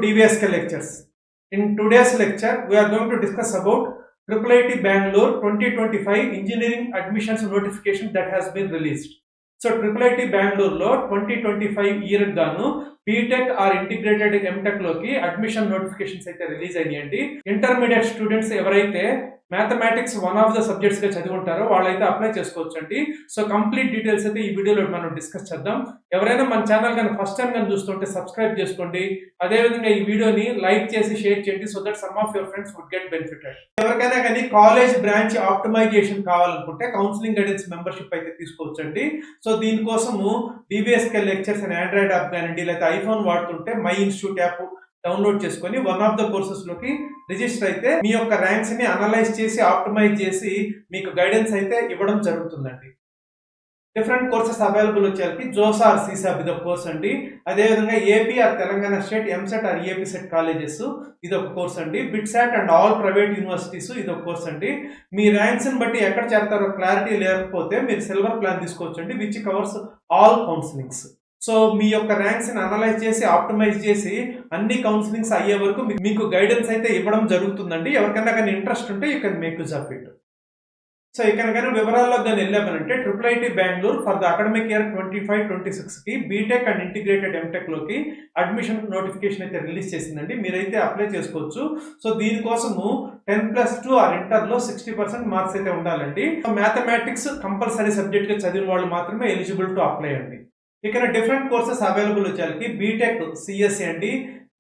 DVSK lectures. In today's lecture, we are going to discuss about IIIT Bangalore 2025 engineering admissions notification that has been released. So IIIT Bangalore లో 2025 year గాను BTech or integrated MTech లోకి admission notifications అయితే release అయ్యాయండి. Intermediate students ఎవరైతే mathematics one of the subjects గా చదువుంటారో వాళ్ళైతే apply చేసుకోవచ్చండి. So complete details అయితే ఈ వీడియోలో మనం డిస్కస్ చేద్దాం. ఎవరైనా మన ఛానల్ కానీ ఫస్ట్ టైం కానీ చూస్తుంటే సబ్స్క్రైబ్ చేసుకోండి. అదేవిధంగా ఈ వీడియోని లైక్ చేసి షేర్ చేయండి so that some of your friends would get benefited. ఎవరికైనా కానీ కాలేజ్ బ్రాంచ్ ఆప్టిమైజేషన్ కావాలనుకుంటే కౌన్సిలింగ్ గైడెన్స్ మెంబర్షిప్ అయితే తీసుకోవచ్చండి. సో దీనికోసము DVSK లెక్చర్స్ అని ఆండ్రాయిడ్ యాప్ కానివ్వండి లేకపోతే ఐఫోన్ వాడుతుంటే మై ఇన్స్టిట్యూట్ యాప్ డౌన్లోడ్ చేసుకొని వన్ ఆఫ్ ద కోర్సెస్ లోకి రిజిస్టర్ అయితే మీ యొక్క ర్యాంక్స్ ని అనలైజ్ చేసి ఆప్టిమైజ్ చేసి మీకు గైడెన్స్ అయితే ఇవ్వడం జరుగుతుందండి. డిఫరెంట్ కోర్సెస్ అవైలబుల్ వచ్చేసరికి జోస్ ఆర్ సీసాబ్ ఇది ఒక కోర్స్ అండి. అదేవిధంగా AP or Telangana state EAMCET or AP SET colleges ఇది ఒక కోర్స్ అండి. BITSAT and all private universities ఇది ఒక కోర్స్ అండి. మీ ర్యాంక్స్ ని బట్టి ఎక్కడ చేస్తారో క్లారిటీ లేకపోతే మీరు సిల్వర్ ప్లాన్ తీసుకోవచ్చండి which covers all counsellings. So మీ యొక్క ర్యాంక్స్ ని అనలైజ్ చేసి ఆప్టిమైజ్ చేసి అన్ని కౌన్సిలింగ్స్ అయ్యే వరకు మీకు గైడెన్స్ అయితే ఇవ్వడం జరుగుతుందండి. ఎవరికైనా కానీ ఇంట్రెస్ట్ ఉంటే you can make use of it. So ఇక్కడ కానీ వివరాల్లో కానీ వెళ్ళామనంటే IIIT Bengaluru for the academic year 25-26 కి బీటెక్ అండ్ ఇంటిగ్రేటెడ్ ఎంటెక్ లోకి అడ్మిషన్ నోటిఫికేషన్ అయితే రిలీజ్ చేసిందండి. మీరైతే అప్లై చేసుకోవచ్చు. సో దీనికోసము 10+2 ఆర్ ఇంటర్ లో 60% మార్క్స్ అయితే ఉండాలండి. మ్యాథమెటిక్స్ కంపల్సరీ సబ్జెక్ట్ గా చదివిన వాళ్ళు మాత్రమే ఎలిజిబుల్ టు అప్లై అండి. ఇక్కడ డిఫరెంట్ కోర్సెస్ అవైలబుల్ వచ్చేసరికి బీటెక్ సిఎస్సి అండి,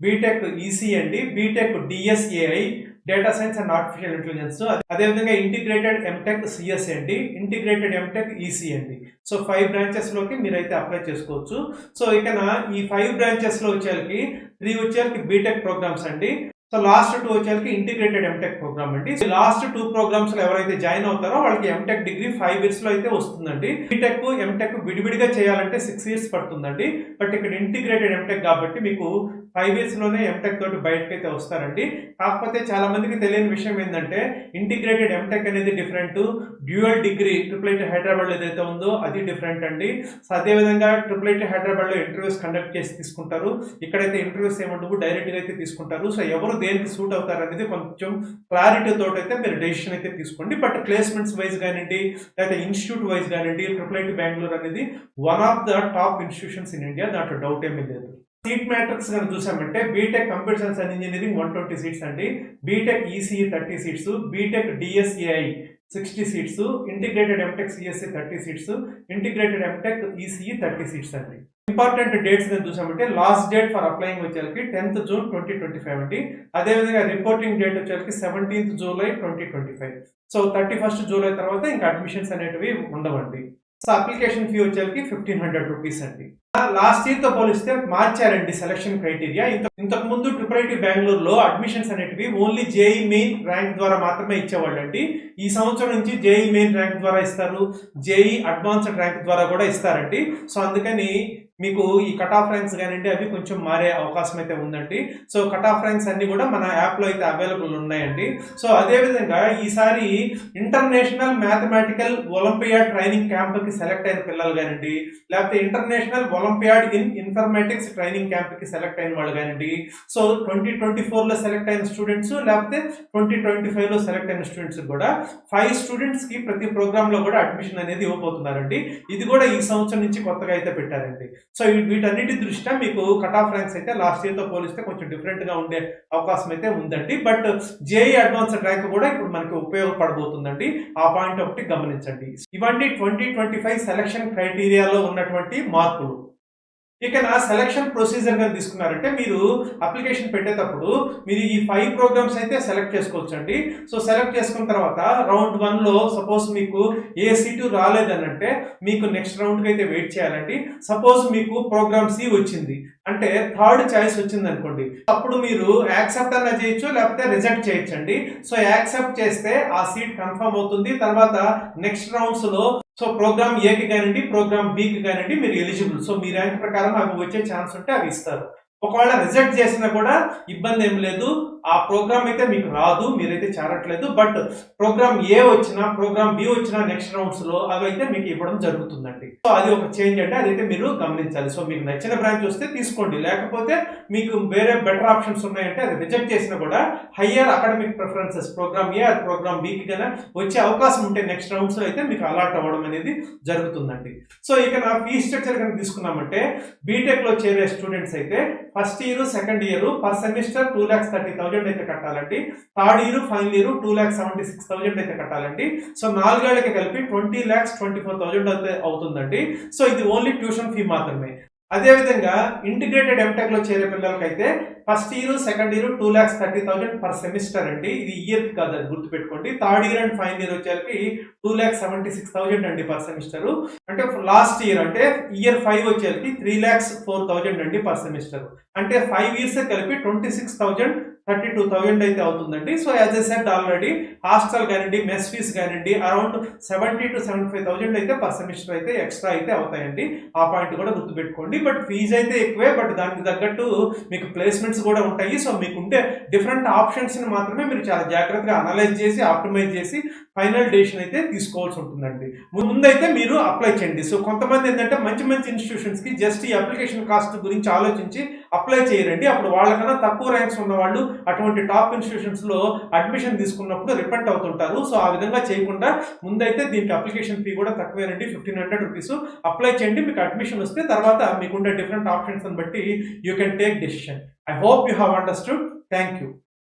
బీటెక్ ఈసీ అండి, BTech DSAI data science and artificial intelligence, అదేవిధంగా ఇంటిగ్రేటెడ్ ఎంటెక్ సిఎస్సి అండి, ఇంటిగ్రేటెడ్ ఎంటెక్ ఈసీ అండి. సో 5 బ్రాంచెస్ లోకి మీరైతే అప్లై చేసుకోవచ్చు. సో ఇక్కడ ఈ 5 బ్రాంచెస్ లో వచ్చేసరికి 3 వచ్చేసరికి బీటెక్ ప్రోగ్రామ్స్ అండి. సో లాస్ట్ 2 వచ్చేసరికి ఇంటిగ్రేటెడ్ ఎంటెక్ ప్రోగ్రామ్ అండి. లాస్ట్ 2 ప్రోగ్రామ్స్ లో ఎవరైతే జాయిన్ అవుతారో వాళ్ళకి ఎంటెక్ డిగ్రీ 5 ఇయర్స్ లో అయితే వస్తుందండి. బీటెక్ ఎంటెక్ విడివిడిగా చేయాలంటే 6 ఇయర్స్ పడుతుందండి. బట్ ఇక్కడ ఇంటిగ్రేటెడ్ ఎంటెక్ కాబట్టి మీకు 5 ఇయర్స్ లోనే ఎంటెక్ తోటి బయటకు అయితే వస్తారండి. కాకపోతే చాలా మందికి తెలియని విషయం ఏంటంటే ఇంటిగ్రేటెడ్ ఎంటెక్ అనేది different, dual degree IIIT Hyderabad లో ఏదైతే ఉందో అది డిఫరెంట్ అండి. సో అదేవిధంగా IIIT హైదరాబాద్ లో ఇంటర్వ్యూస్ కండక్ట్ చేసి తీసుకుంటారు. ఇక్కడైతే ఇంటర్వ్యూస్ ఏమంటారు డైరెక్ట్ గా అయితే తీసుకుంటారు. సో ఎవరు దేనికి సూట్ అవుతారు అనేది కొంచెం క్లారిటీ తోటి అయితే మీరు డెసిషన్ అయితే తీసుకోండి. బట్ ప్లేస్మెంట్స్ వైజ్ కానివ్వండి లేదా ఇన్స్టిట్యూట్ వైజ్ కానివ్వండి IIIT బెంగళూరు అనేది one of the top institutions in India, దాంట్లో డౌట్ ఏమీ లేదు. సీట్ మ్యాట్రిక్స్ కనుక చూసామంటే BTech computer science and engineering 120 seats అండి, BTech ECE 30 seats, BTech DSAI 60 seats, integrated MTech CSE 30 seats, integrated MTech ECE 30 seats అండి. Important dates గా చూసామంటే last date for applying వచ్చేసరికి 10th జూన్ 2025 అండి. అదేవిధంగా రిపోర్టింగ్ డేట్ వచ్చేసరికి 17th July 2025. So 31st July తర్వాత ఇంకా అడ్మిషన్స్ అనేటివి ఉండవండి. సో అప్లికేషన్ ఫీ వచ్చేసరికి 1500 రూపీస్ అండి. లాస్ట్ ఇయర్ తో పోలిస్తే మార్చారండి సెలక్షన్ క్రైటీరియా. ఇంతకు ముందు IIIT బెంగళూరు లో అడ్మిషన్స్ అనేటివి ఓన్లీ జేఈ మెయిన్ ర్యాంక్ ద్వారా మాత్రమే ఇచ్చేవాళ్ళు అండి. ఈ సంవత్సరం నుంచి జేఈ మెయిన్ ర్యాంక్ ద్వారా ఇస్తారు, జేఈ అడ్వాన్స్డ్ ర్యాంక్ ద్వారా కూడా ఇస్తారండి. సో అందుకని మీకు ఈ కట్ ఆఫ్ ర్యాంక్స్ కానివ్వండి అవి కొంచెం మారే అవకాశం అయితే ఉందండి. సో కట్ ఆఫ్ ర్యాంక్స్ అన్ని కూడా మన యాప్ లో అయితే అవైలబుల్ ఉన్నాయండి. సో అదే విధంగా ఈసారి international mathematical olympiad training camp కి సెలెక్ట్ అయిన పిల్లలు కానివ్వండి లేకపోతే international olympiad in informatics training camp కి సెలెక్ట్ అయిన వాళ్ళు కానివ్వండి, సో 2024 లో సెలెక్ట్ అయిన స్టూడెంట్స్ లేకపోతే 2025 లో సెలెక్ట్ అయిన స్టూడెంట్స్ కూడా 5 స్టూడెంట్స్ కి ప్రతి ప్రోగ్రామ్ లో కూడా అడ్మిషన్ అనేది ఇవ్వబోతున్నారండి. ఇది కూడా ఈ సంవత్సరం నుంచి కొత్తగా అయితే పెట్టారండి. సో వీటన్నిటి దృష్ట్యా మీకు కట్ ఆఫ్ ర్యాంక్స్ అయితే లాస్ట్ ఇయర్ తో పోలిస్తే కొంచెం డిఫరెంట్ గా ఉండే అవకాశం అయితే ఉందండి. బట్ జేఈ అడ్వాన్స్డ్ ర్యాంక్ కూడా ఇప్పుడు మనకి ఉపయోగపడబోతుందండి. ఆ పాయింట్ ఒకటి గమనించండి. ఇవన్నీ 2025 సెలక్షన్ క్రైటీరియాలో ఉన్నటువంటి మార్పులు. ఇక నా సెలక్షన్ ప్రొసీజర్ గా తీసుకున్నారంటే మీరు అప్లికేషన్ పెట్టేటప్పుడు మీరు ఈ 5 ప్రోగ్రామ్స్ అయితే సెలెక్ట్ చేసుకోవచ్చు అండి. సో సెలెక్ట్ చేసుకున్న తర్వాత రౌండ్ 1 లో సపోజ్ మీకు ఏ సీటు రాలేదనంటే మీకు నెక్స్ట్ రౌండ్ కి అయితే వెయిట్ చేయాలండి. సపోజ్ మీకు ప్రోగ్రామ్ సి వచ్చింది అంటే 3rd చాయిస్ వచ్చింది అనుకోండి, అప్పుడు మీరు యాక్సెప్ట్ అన్న చేయొచ్చు లేకపోతే రిజెక్ట్ చేయొచ్చు అండి. సో యాక్సెప్ట్ చేస్తే ఆ సీట్ కన్ఫర్మ్ అవుతుంది. తర్వాత నెక్స్ట్ రౌండ్స్ లో సో ప్రోగ్రామ్ ఏకి కానివ్వండి ప్రోగ్రామ్ బికి కానివ్వండి మీరు ఎలిజిబుల్. సో మీ ర్యాంక్ ప్రకారం అవి వచ్చే ఛాన్స్ ఉంటే అవి ఇస్తారు. ఒకవేళ రిజెక్ట్ చేసినా కూడా ఇబ్బంది ఏం లేదు, ఆ ప్రోగ్రామ్ అయితే మీకు రాదు, మీరైతే చేరట్లేదు. బట్ ప్రోగ్రామ్ ఏ వచ్చినా ప్రోగ్రామ్ బి వచ్చినా నెక్స్ట్ రౌండ్స్ లో అవైతే మీకు ఇవ్వడం జరుగుతుందండి. సో అది ఒక చేంజ్ అంటే అదైతే మీరు గమనించాలి. సో మీకు నచ్చిన బ్రాంచ్ వస్తే తీసుకోండి, లేకపోతే మీకు వేరే బెటర్ ఆప్షన్స్ ఉన్నాయంటే అది రిజెక్ట్ చేసినా కూడా హయ్యర్ అకాడమిక్ ప్రిఫరెన్సెస్ ప్రోగ్రామ్ ఏ అది ప్రోగ్రామ్ బికి కన్నా వచ్చే అవకాశం ఉంటే నెక్స్ట్ రౌండ్స్ లో అయితే మీకు అలాట్ అవ్వడం అనేది జరుగుతుందండి. సో ఇక నా ఫీ స్ట్రక్చర్ కనుక తీసుకున్నామంటే బీటెక్ లో చేరే స్టూడెంట్స్ అయితే first year second year per semester 2,30,000 అయితే కట్టాలండి. థర్డ్ ఇయర్ ఫైనల్ ఇయర్ 2,76,000 అయితే కట్టాలండి. సో 4 ఏళ్ళకి కలిపి 20,24,000 అయితే అవుతుందండి. సో ఇది ఓన్లీ ట్యూషన్ ఫీ మాత్రమే. అదే విధంగా ఇంటిగ్రేటెడ్ ఎంటెక్ లో చేరే పిల్లలకైతే first year second year 2,30,000 per semester అండి. ఇది ఇయర్ కి కాదు, అది గుర్తుపెట్టుకోండి. Third year and final year వచ్చేసరికి 2,76,000 అండి పర్ సెమిస్టర్. అంటే లాస్ట్ ఇయర్ అంటే ఇయర్ 5 వచ్చేసరికి 3,04,000 అండి పర్ సెమిస్టర్. అంటే 5 ఇయర్స్ కలిపి 26,032,000 అయితే అవుతుందండి. So as I said already hostel కానివ్వండి, మెస్ ఫీస్ కానివ్వండి, అరౌండ్ 70,000 to 75,000 అయితే పర్ సెమిస్టర్ అయితే ఎక్స్ట్రా అయితే అవుతాయండి. ఆ పాయింట్ కూడా గుర్తుపెట్టుకోండి. బట్ ఫీజు అయితే ఎక్కువే, బట్ దానికి తగ్గట్టు మీకు ప్లేస్మెంట్స్ కూడా ఉంటాయి. సో మీకు ఉండే డిఫరెంట్ ఆప్షన్స్ ని మాత్రమే మీరు చాలా జాగ్రత్తగా అనలైజ్ చేసి ఆప్టిమైజ్ చేసి ఫైనల్ డెసిషన్ అయితే తీసుకోవాల్సి ఉంటుందండి. ముందైతే మీరు అప్లై చేయండి. సో కొంతమంది ఏంటంటే మంచి మంచి ఇన్స్టిట్యూషన్స్ కి జస్ట్ ఈ అప్లికేషన్ కాస్ట్ గురించి ఆలోచించి అప్లై చేయరండి. అప్పుడు వాళ్ళకన్నా తక్కువ ర్యాంక్స్ ఉన్న వాళ్ళు అటువంటి టాప్ ఇన్స్టిట్యూషన్స్ లో అడ్మిషన్ తీసుకున్నప్పుడు రిపెంట్ అవుతుంటారు. సో ఆ విధంగా చేయకుండా ముందైతే దీనికి అప్లికేషన్ ఫీ కూడా తక్కువేనండి, 1,500 రూపీస్. అప్లై చేయండి, మీకు అడ్మిషన్ వస్తే తర్వాత మీకుండే డిఫరెంట్ ఆప్షన్స్ బట్టి you can take decision. I hope you have understood. Thank you.